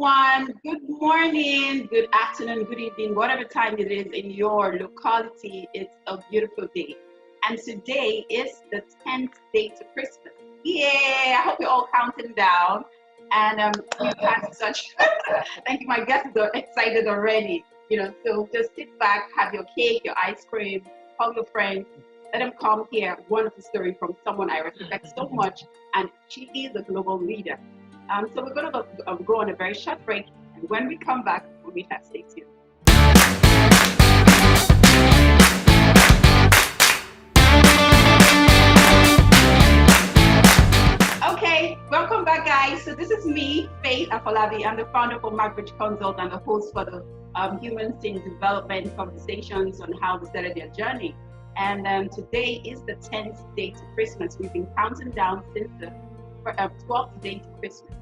everyone. Good morning, good afternoon, good evening, whatever time it is in your locality. It's a beautiful day. And today is the 10th day to Christmas. Yay! I hope you're all counting down. And we've had such, thank you, my guests are excited already. So just sit back, have your cake, your ice cream, call your friends, let them come here. Wonderful story from someone I respect so much, and she is a global leader. So we're going to go on a very short break, and when we come back, we'll meet her. Stay tuned. Okay, welcome back, guys. So this is me, Faith Afolabi. I'm the founder for Margaret Consult and the host for the Human-Centered Development Conversations on how they started their journey. And today is the 10th day to Christmas. We've been counting down since the 12th day to Christmas.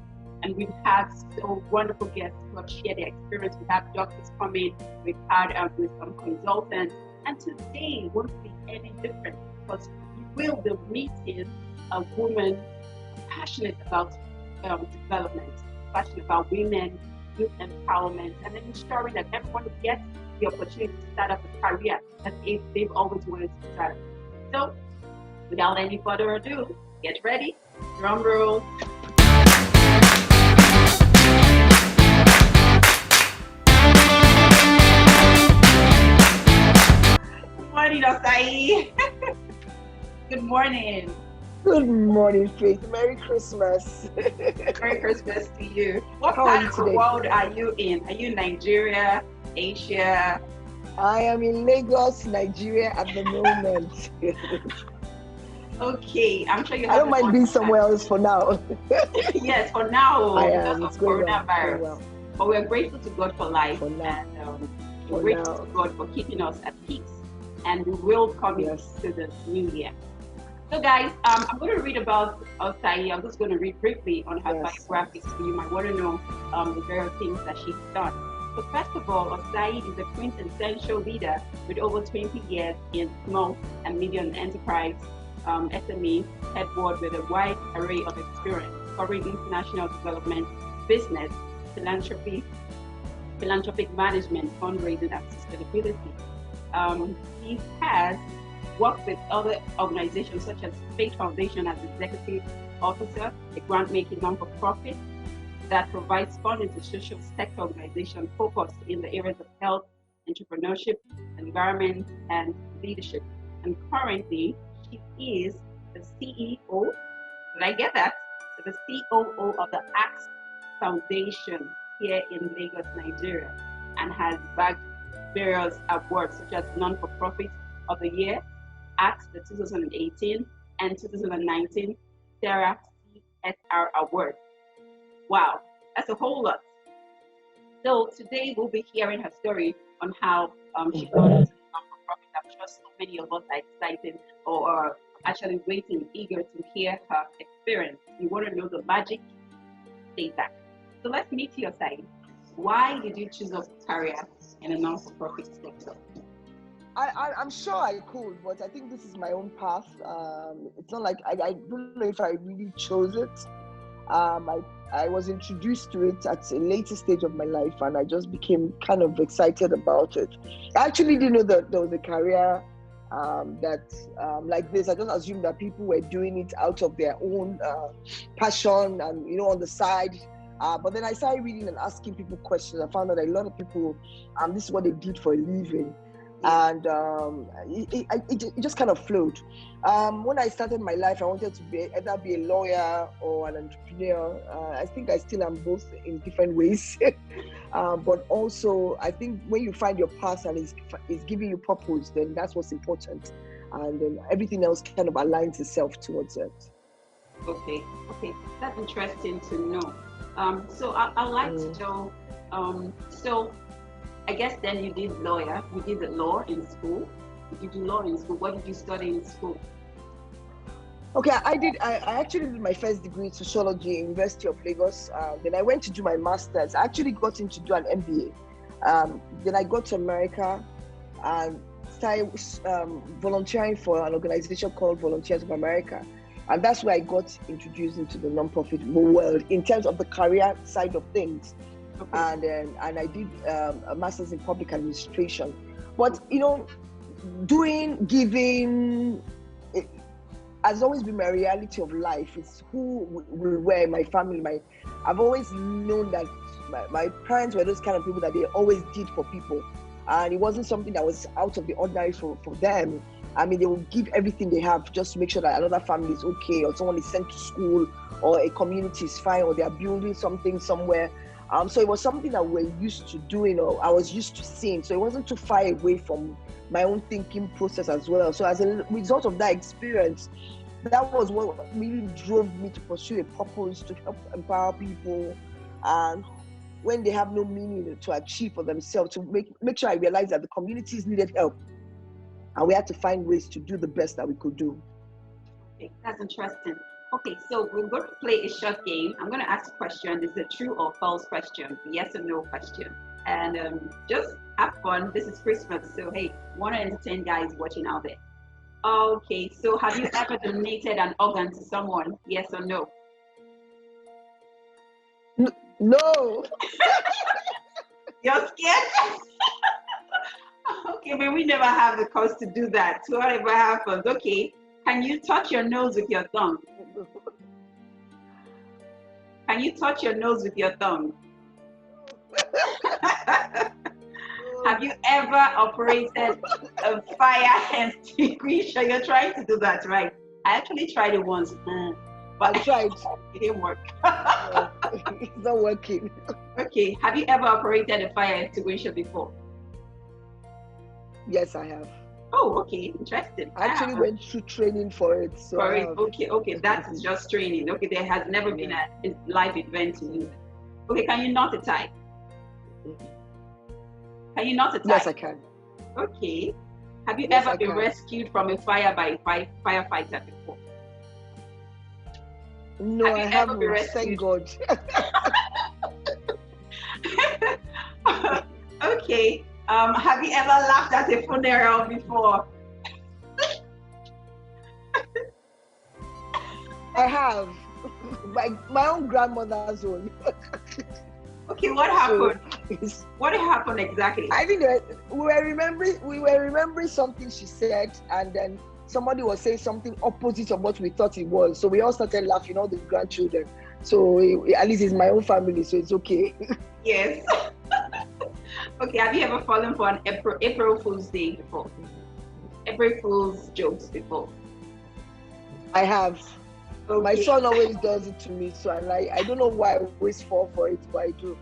And we've had so wonderful guests who have shared their experience. We have doctors coming, we've had with some consultants. And today won't be any different because you will be meeting a woman passionate about development, passionate about women, youth empowerment, and then ensuring that everyone gets the opportunity to start up a career that they've always wanted to start. So, without any further ado, get ready, drum roll. Good morning, Osayi. Good morning. Good morning, Faith. Merry Christmas. Merry Christmas to you. What part of the world are you in? Are you in Nigeria, Asia? I am in Lagos, Nigeria at the moment. Okay, I'm sure you have. I don't mind being somewhere else for now. Yes, for now. I am. It's coronavirus. Well. But we're grateful to God for life. For now. And we're grateful to God for keeping us at peace. And we will come into the new year. So guys, I'm going to read about Osayi. I'm just going to read briefly on her biography so you might want to know the various things that she's done. So first of all, Osayi is a quintessential leader with over 20 years in small and medium enterprise SME headboard with a wide array of experience covering international development, business, philanthropic management, fundraising and sustainability. He has worked with other organizations such as Faith Foundation as executive officer, a grant-making non-for-profit that provides funding to social sector organizations focused in the areas of health, entrepreneurship, environment, and leadership. And currently, she is the CEO, did I get that? The COO of the ACTS Foundation here in Lagos, Nigeria, and has bagged various awards such as Non-for-Profit of the Year at the 2018 and 2019 Sarah CSR Award. Wow, that's a whole lot. So today we'll be hearing her story on how she got into non-for-profit. I'm sure so many of us are excited or are actually waiting, eager to hear her experience. You want to know the magic? Stay back. So let's meet you, Osayi. Why did you choose a career in a non-for-profit sector? I'm sure I could, but I think this is my own path. It's not like I don't know if I really chose it. I was introduced to it at a later stage of my life, and I just became kind of excited about it. I actually didn't know that there was a career like this. I just assumed that people were doing it out of their own passion and on the side. But then I started reading and asking people questions. I found out that a lot of people, this is what they did for a living. And it just kind of flowed. When I started my life, I wanted to either be a lawyer or an entrepreneur. I think I still am both in different ways. But also, I think when you find your path and it's giving you purpose, then that's what's important. And then everything else kind of aligns itself towards it. Okay, that's interesting to know. So I'd like to know, so I guess then you did lawyer. You did the law in school. Did you do law in school? What did you study in school? Okay, I actually did my first degree in sociology at University of Lagos. Then I went to do my master's. I actually got in to do an MBA. Then I got to America and started volunteering for an organization called Volunteers of America. And that's where I got introduced into the nonprofit world in terms of the career side of things. Okay. And I did a master's in public administration. But giving has always been my reality of life. It's who we were, my family. I've always known that my parents were those kind of people that they always did for people, and it wasn't something that was out of the ordinary for them. I mean, they will give everything they have just to make sure that another family is okay, or someone is sent to school, or a community is fine, or they are building something somewhere. So it was something that we're used to doing, or I was used to seeing. So it wasn't too far away from my own thinking process as well. So as a result of that experience, that was what really drove me to pursue a purpose to help empower people, and when they have no meaning to achieve for themselves, to make sure I realized that the communities needed help, and we had to find ways to do the best that we could do. Okay, that's interesting. Okay, so we're going to play a short game. I'm going to ask a question. This is a true or false question, yes or no question. And just have fun. This is Christmas, so hey, want to entertain guys watching out there. Okay, so have you ever donated an organ to someone, yes or no? No. You're scared? Okay, but we never have the cost to do that. So whatever happens, okay. Can you touch your nose with your thumb? Can you touch your nose with your thumb? Have you ever operated a fire extinguisher? You're trying to do that, right? I actually tried it once, but I tried. It didn't work. It's not working. Okay, have you ever operated a fire extinguisher before? Yes, I have. Oh, okay, interesting. I actually went through training for it. So okay, that is just training. Okay, there has never been a live event to use it. Okay, can you knot a tie? Can you knot a tie? Yes, I can. Okay. Have you ever been rescued from a fire by a firefighter before? No, I haven't. Thank God. Okay. Have you ever laughed at a funeral before? I have. My own grandmother's own. Okay, what happened? What happened exactly? I think that we were remembering something she said, and then somebody was saying something opposite of what we thought it was. So we all started laughing, all the grandchildren. So at least it's my own family, so it's okay. Yes. Okay, have you ever fallen for an April Fool's Day before? April Fool's jokes before? I have. Okay. My son always does it to me, so I don't know why I always fall for it, but I do.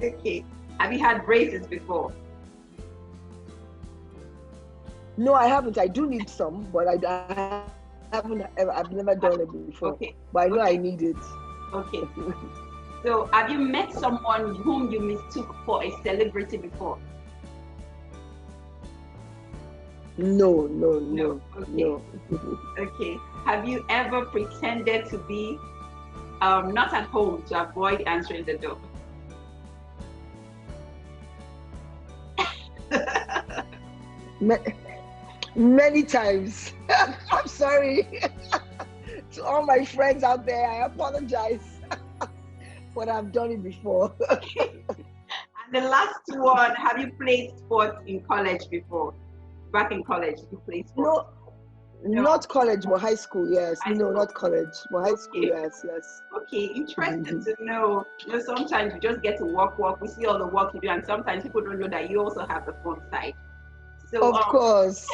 Okay. Have you had braces before? No, I haven't. I do need some, but I haven't. I've never done it before. Okay. But I know I need it. Okay. So, have you met someone whom you mistook for a celebrity before? No. Okay. Okay. Have you ever pretended to be not at home to avoid answering the door? Many times. I'm sorry. To all my friends out there, I apologize. But I've done it before. Okay. And the last one, have you played sports in college before? Back in college, you played sports? No, not college, but high school, yes. No, not college, but high school, yes. Okay, interesting to know. You know, sometimes you just get to work. We see all the work you do, and sometimes people don't know that you also have the fun side. So, of course.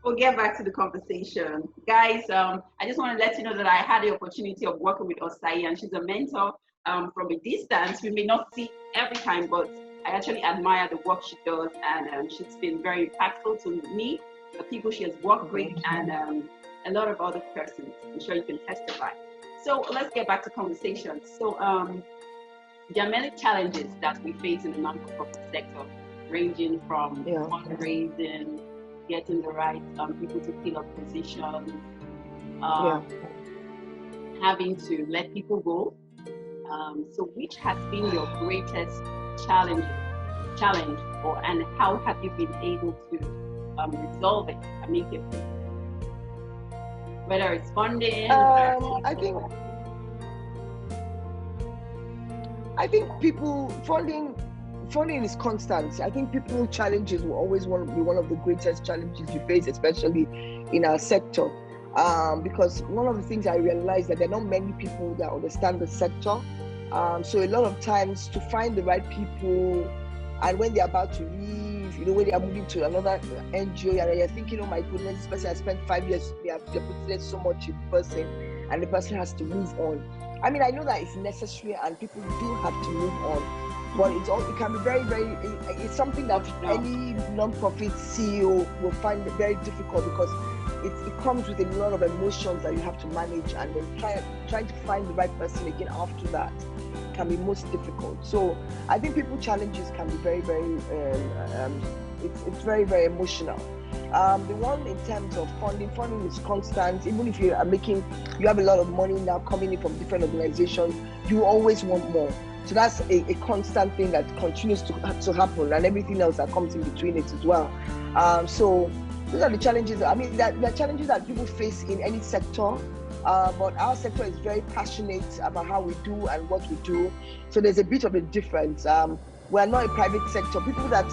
We'll get back to the conversation. Guys, I just want to let you know that I had the opportunity of working with Osayi, and she's a mentor from a distance. We may not see every time, but I actually admire the work she does, and she's been very impactful to me, the people she has worked with, and a lot of other persons. I'm sure you can testify. So let's get back to conversation. So there are many challenges that we face in the non-profit sector, ranging from fundraising, getting the right people to fill up positions, having to let people go. So which has been your greatest challenge, and how have you been able to resolve it and make it free? Whether it's funding, I think funding is constant. I think people challenges will always want to be one of the greatest challenges you face, especially in our sector. Because one of the things I realized that there are not many people that understand the sector. So a lot of times to find the right people, and when they're about to leave, when they are moving to another NGO, and you're thinking, oh my goodness, this person has spent 5 years, they have put so much in the person, and the person has to move on. I mean, I know that it's necessary and people do have to move on, but it can be very, very, it's something that any non-profit CEO will find very difficult, because it comes with a lot of emotions that you have to manage, and then trying to find the right person again after that can be most difficult. So I think people challenges can be very, very, it's very, very emotional. The one in terms of funding is constant. Even if you have a lot of money now coming in from different organizations, you always want more. So that's a constant thing that continues to happen, and everything else that comes in between it as well. So those are the challenges. I mean, there are challenges that people face in any sector, but our sector is very passionate about how we do and what we do. So there's a bit of a difference. We're not a private sector. People that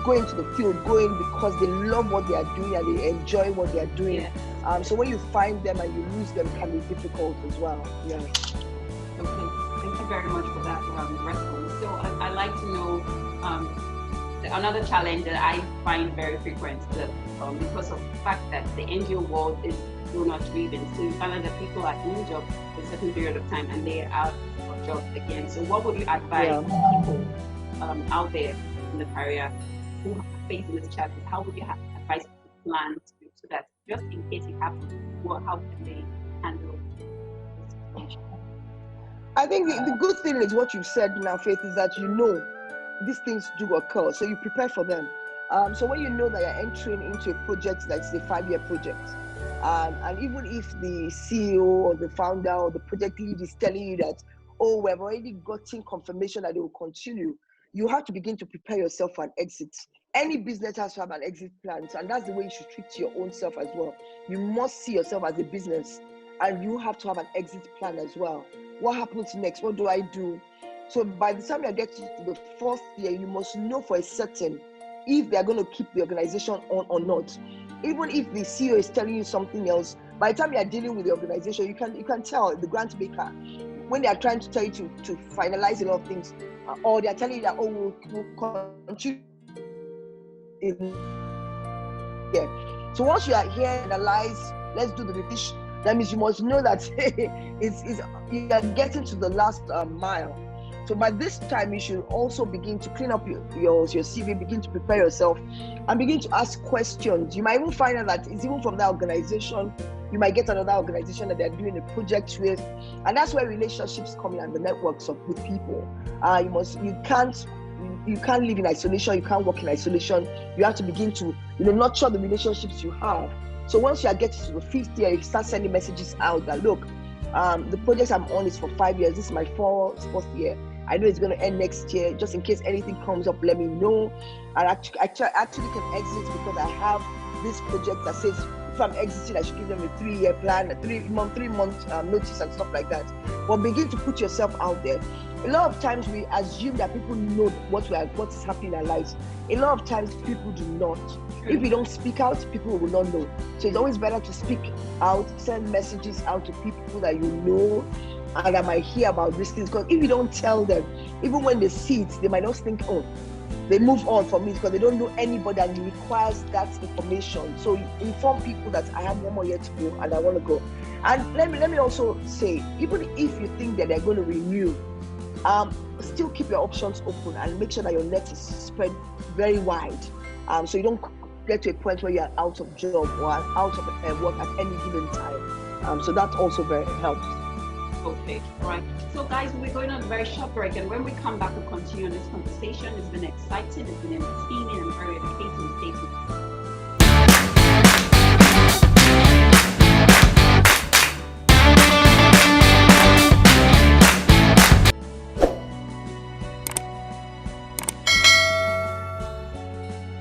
go into the field go in because they love what they are doing and they enjoy what they are doing. Yeah. So when you find them and you lose them, it can be difficult as well. Yeah. Okay. Thank you very much for that response. So I'd like to know another challenge that I find very frequent because of the fact that the NGO world is donor driven. So you find that people are in job for a certain period of time and they are out of job again. So what would you advise people out there in the career who are facing this challenge? How would you advise people to plan so that just in case it happens, how can they handle the situation? I think the good thing is what you've said now, Faith, is that these things do occur, so you prepare for them. So when you know that you're entering into a project that's a 5-year project, and even if the CEO or the founder or the project lead is telling you that, oh, we've already gotten confirmation that they will continue, you have to begin to prepare yourself for an exit. Any business has to have an exit plan, and that's the way you should treat your own self as well. You must see yourself as a business, and you have to have an exit plan as well. What happens next? What do I do? So by the time you get to the 4th year, you must know for a certain if they're going to keep the organization on or not. Even if the CEO is telling you something else, by the time you're dealing with the organization, you can tell the grant maker when they are trying to tell you to finalize a lot of things, or they're telling you that, oh, we'll continue. So once you are here, analyze, let's do the revision. That means you must know that you are getting to the last mile. So by this time, you should also begin to clean up your CV, begin to prepare yourself, and begin to ask questions. You might even find out that it's even from that organization. You might get another organization that they're doing a project with, and that's where relationships come in and the networks with people. You can't live in isolation. You can't work in isolation. You have to begin to nurture the relationships you have. So once you are getting to the 5th year, you start sending messages out that, look, the project I'm on is for 5 years. This is my 4th year. I know it's going to end next year. Just in case anything comes up, let me know. And I actually can exit because I have this project that says if I'm exiting, I should give them a 3-year plan, a 3-month notice and stuff like that. But begin to put yourself out there. A lot of times we assume that people know what is happening in our lives. A lot of times people do not. If you don't speak out, people will not know. So it's always better to speak out, send messages out to people that you know and that might hear about these things. Because if you don't tell them, even when they see it, they might not think, oh, they move on from it because they don't know anybody and it requires that information. So you inform people that I have 1 more year to go and I want to go. And let me also say, even if you think that they're going to renew, still keep your options open and make sure that your net is spread very wide. So you don't get to a point where you're out of job or out of work at any given time. So that also very helps. Okay, right. So guys, we're going on a very short break, and when we come back, we'll continue on this conversation. It's been exciting, it's been entertaining, and very educating. Stay tuned.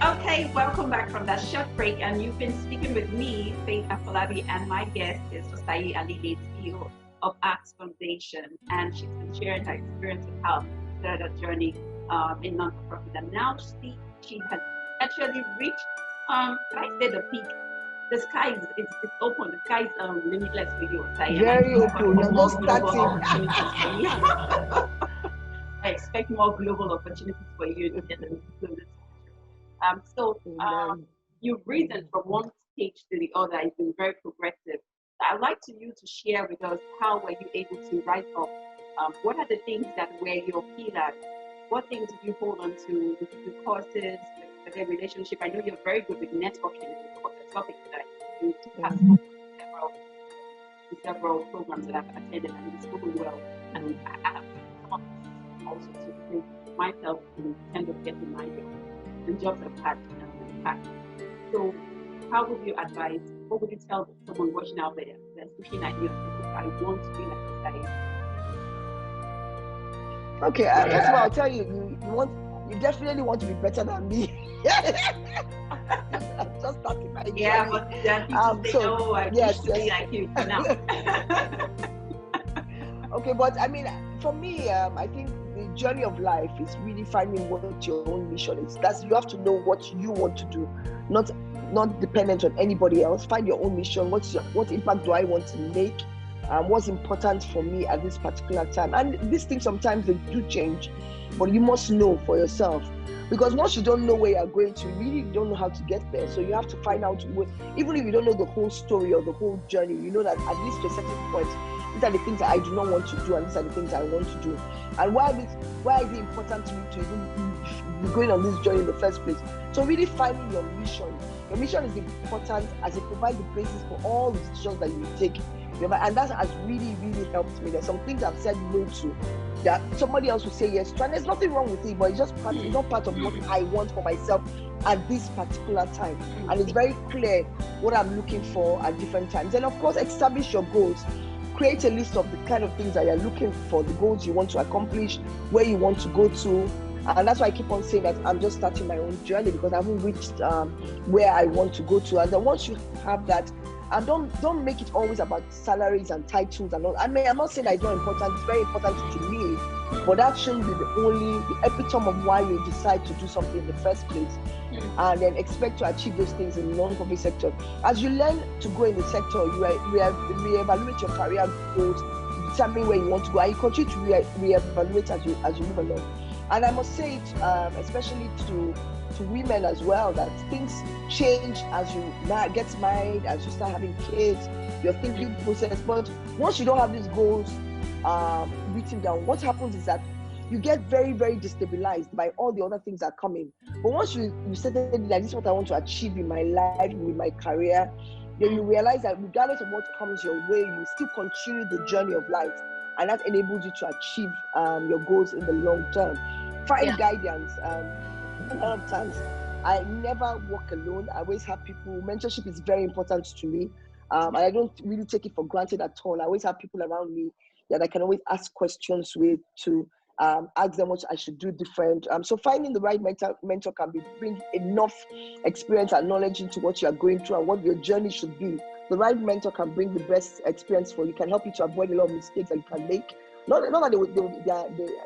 Okay, welcome back from that short break, and you've been speaking with me, Faith Afolabi, and my guest is Osayi Alile, CEO of ACTS Foundation, and she's been sharing her experience of how started a journey in non-profit, and now she has actually reached, can I say the peak? The sky is open. The sky is limitless for you, Osayi. Very open. You're just starting. I expect more global opportunities for you in the future. You've risen from one stage to the other. It's been very progressive. I'd like you to share with us, how were you able to rise up? What are the things that were your pillars? What things did you hold on to, the courses, the relationship? I know you're very good with networking, the topic that you have spoken in several programs that I've attended, and you've spoken well. And I have some also to think myself in terms of getting my job and jobs I've had in the past. So how would you advise, what would you tell someone watching out there that's looking at you and thinking, I want to be like this? Okay, first of all, I'll tell you, you definitely want to be better than me. I'm just starting my journey. Yeah, but there are people say, oh, I wish to be like you now. Okay, but I mean, for me, I think the journey of life is really finding what your own mission is. You have to know what you want to do, not dependent on anybody else. Find your own mission. What impact do I want to make? What's important for me at this particular time? And these things sometimes they do change, but you must know for yourself. Because once you don't know where you're going to, you really don't know how to get there. So you have to find out, even if you don't know the whole story or the whole journey, you know that at least to a certain point, these are the things that I do not want to do, and these are the things I want to do. And why is it important to me to even be going on this journey in the first place? So really finding your mission. Your mission is important as it provides the basis for all the decisions that you take. And that has really, really helped me. There's some things I've said no to that somebody else will say yes to, and there's nothing wrong with it, but it's not part of what I want for myself at this particular time. And it's very clear what I'm looking for at different times. And of course, establish your goals. Create a list of the kind of things that you're looking for, the goals you want to accomplish, where you want to go to. And that's why I keep on saying that I'm just starting my own journey, because I haven't reached where I want to go to. And then once you have that, and don't make it always about salaries and titles and all. I mean, I'm not saying that it's not important. It's very important to me, but that shouldn't be the epitome of why you decide to do something in the first place. And then expect to achieve those things in the non-profit sector. As you learn to go in the sector, you reevaluate your career goals, determine where you want to go, and you continue to reevaluate as you move along. And I must say it, especially to women as well, that things change as you get married, as you start having kids, your thinking process. But once you don't have these goals written down, what happens is that you get very, very destabilized by all the other things that are coming. But once you said that this is what I want to achieve in my life, with my career, then you realize that regardless of what comes your way, you still continue the journey of life. And that enables you to achieve your goals in the long term. Find guidance. A lot of times, I never walk alone. I always have people. Mentorship is very important to me. And I don't really take it for granted at all. I always have people around me that I can always ask questions with, to ask them what I should do different. So finding the right mentor can bring enough experience and knowledge into what you are going through and what your journey should be. The right mentor can bring the best experience for you, can help you to avoid a lot of mistakes that you can make. Not that they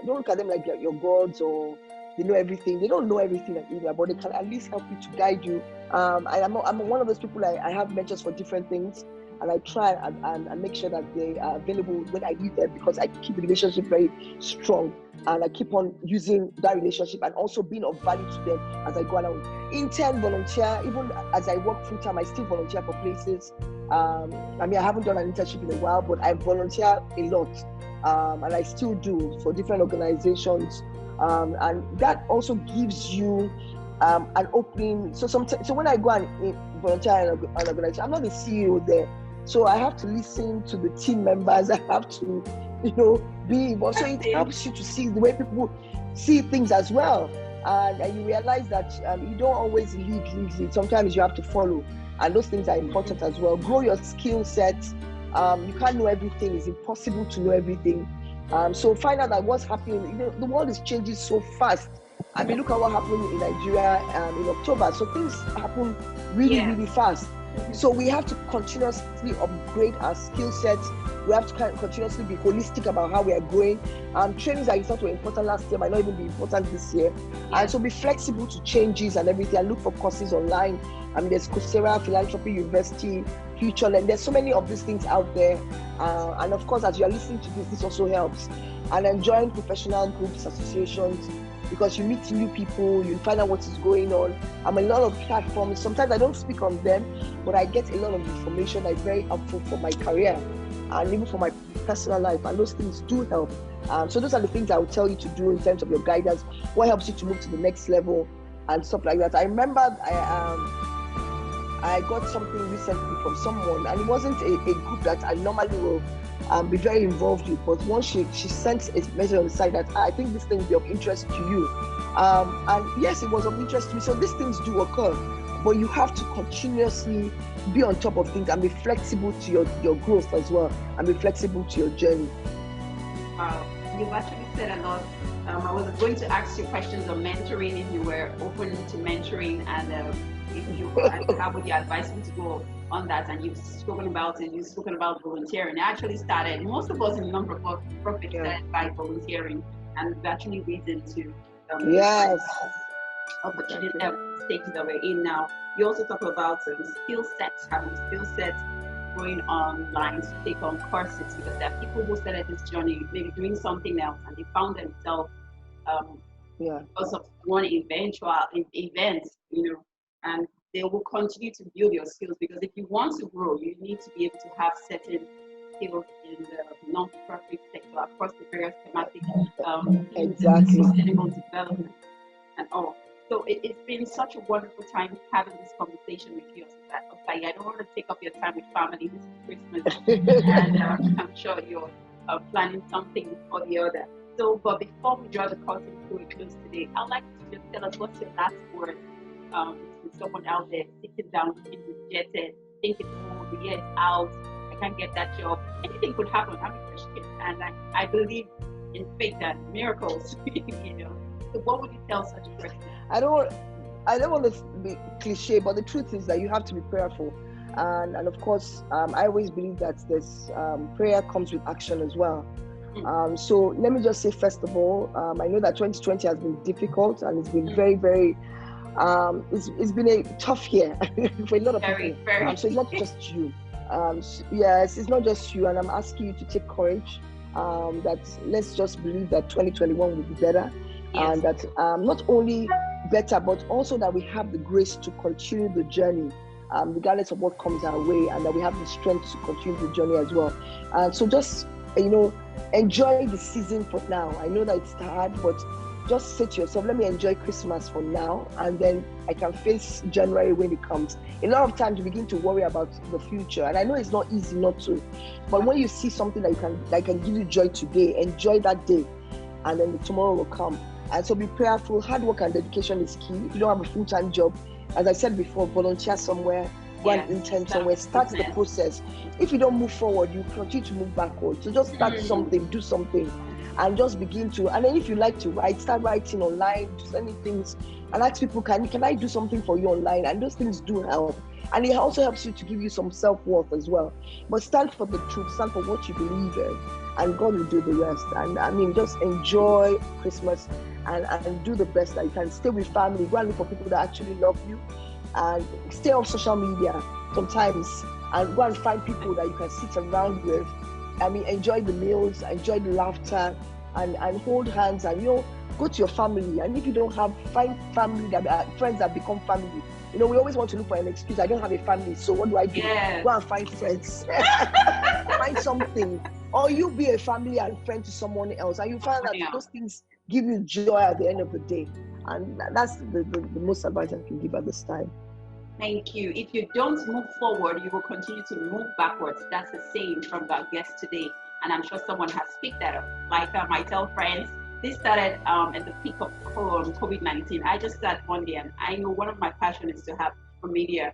don't look at them like your gods or they know everything. They don't know everything either, but they can at least help you to guide you. I'm one of those people, I have mentors for different things, and I try and make sure that they are available when I need them, because I keep the relationship very strong, and I keep on using that relationship and also being of value to them as I go along. Intern, volunteer, even as I work full time, I still volunteer for places. I haven't done an internship in a while, but I volunteer a lot, and I still do for different organizations. And that also gives you an opening. So when I go and volunteer in an organization, I'm not the CEO there, so I have to listen to the team members. I have to, be involved. So it helps you to see the way people see things as well, and you realize that you don't always lead. Sometimes you have to follow, and those things are important as well. Grow your skill sets. You can't know everything. It's impossible to know everything. So find out that what's happening. The world is changing so fast. Look at what happened in Nigeria in October. So things happen really, really fast. So we have to continuously upgrade our skill sets. We have to continuously be holistic about how we are growing. Trainings that you thought were important last year might not even be important this year. And so be flexible to changes and everything, and look for courses online. I mean, there's Coursera, Philanthropic University, FutureLearn. There's so many of these things out there. And of course, as you are listening to this also helps. And then join professional groups, associations, because you meet new people, you find out what is going on. I'm a lot of platforms. Sometimes I don't speak on them, but I get a lot of information that is very helpful for my career and even for my personal life. And those things do help. So those are the things I will tell you to do in terms of your guidance. What helps you to move to the next level and stuff like that. I remember I got something recently from someone, and it wasn't a group that I normally will be very involved with, but once she sent a message on the side that I think this thing will be of interest to you, and yes, it was of interest to me. So these things do occur, but you have to continuously be on top of things and be flexible to your growth as well, and be flexible to your journey. You've actually said a lot. I was going to ask you questions on mentoring, if you were open to mentoring, and if you how would you advise me to go on that? And you've spoken about it. You've spoken about volunteering. I actually started. Most of us in non-profit started by volunteering, and we've actually reason to opportunity stages that we're in now. You also talk about skill sets, having skill sets, going online to take on courses, because there are people who started this journey maybe doing something else, and they found themselves because of one event, and they will continue to build your skills, because if you want to grow, you need to be able to have certain skills in the non-profit sector across the various thematic sustainable development and all. So it's been such a wonderful time having this conversation with you. Osayi, I don't want to take up your time with family. This is Christmas, and I'm sure you're planning something or the other. So, but before we draw the curtain to a close today, I'd like you to just tell us what's your last word to someone out there sitting down, feeling rejected, thinking, oh, the year is out, I can't get that job. Anything could happen. I'm a Christian, and I believe in faith and miracles. So what would you tell such a person? I don't want to be cliche, but the truth is that you have to be prayerful, and of course, I always believe that there's prayer comes with action as well. So let me just say, first of all, I know that 2020 has been difficult, and it's been very, very it's been a tough year for a lot of people. So it's not just you. Yes, it's not just you, and I'm asking you to take courage. That let's just believe that 2021 will be better, and that not only better, but also that we have the grace to continue the journey, regardless of what comes our way, and that we have the strength to continue the journey as well. And so just enjoy the season for now. I know that it's hard, but just say to yourself, let me enjoy Christmas for now, and then I can face January when it comes. A lot of times you begin to worry about the future, and I know it's not easy not to, but when you see something that can give you joy today, enjoy that day, and then the tomorrow will come. And so be prayerful. Hard work and dedication is key. If you don't have a full-time job, as I said before, volunteer somewhere, go and intern somewhere, start the process. If you don't move forward, you continue to move backward. So just start something, do something, and just begin to. And then if you like to write, start writing online, do sending things, and ask people, can I do something for you online? And those things do help. And it also helps you to give you some self-worth as well. But stand for the truth, stand for what you believe in, and God will do the rest. And I mean, just enjoy Christmas and do the best that you can. Stay with family, go and look for people that actually love you, and stay on social media sometimes, and go and find people that you can sit around with. I mean, enjoy the meals, enjoy the laughter, and hold hands, and go to your family. And if you don't have, find family friends that become family. We always want to look for an excuse. I don't have a family, so what do I do? Go and find friends. Find something, or you be a family and friend to someone else, and you find that those things give you joy at the end of the day. And that's the most advice I can give at this time. Thank you. If you don't move forward, you will continue to move backwards. That's a saying from our guest today, and I'm sure someone has picked that up. Like I tell friends, this started at the peak of COVID-19. I just started one day, and I know one of my passions is to have a media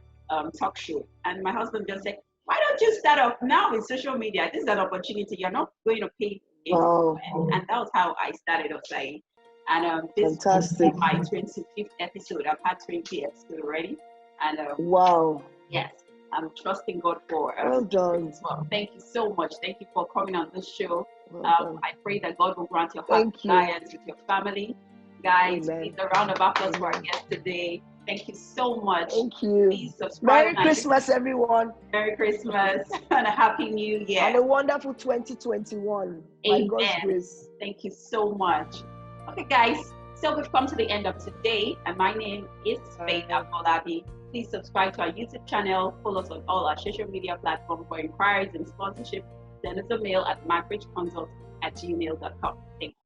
talk show. And my husband just said, why don't you start off now with social media? This is an opportunity. You're not going to pay. And that was how I started Osayi. And this is my 25th episode. I've had 20 episodes already. And wow. Yes. I'm trusting God for. Well done. Well, thank you so much. Thank you for coming on this show. Well I pray that God will grant your Thank heart you. desires with your family. Guys, Amen. please a round of applause for our guest today. Thank you so much. Thank you. Please subscribe. Merry Christmas, everyone. Merry Christmas and a Happy New Year. And a wonderful 2021. By God's grace. Thank you so much. Okay, guys. So we've come to the end of today, and my name is Faith Afolabi. Please subscribe to our YouTube channel. Follow us on all our social media platforms. For inquiries and sponsorship, send us a mail at markbridgeconsult@gmail.com. Thank you.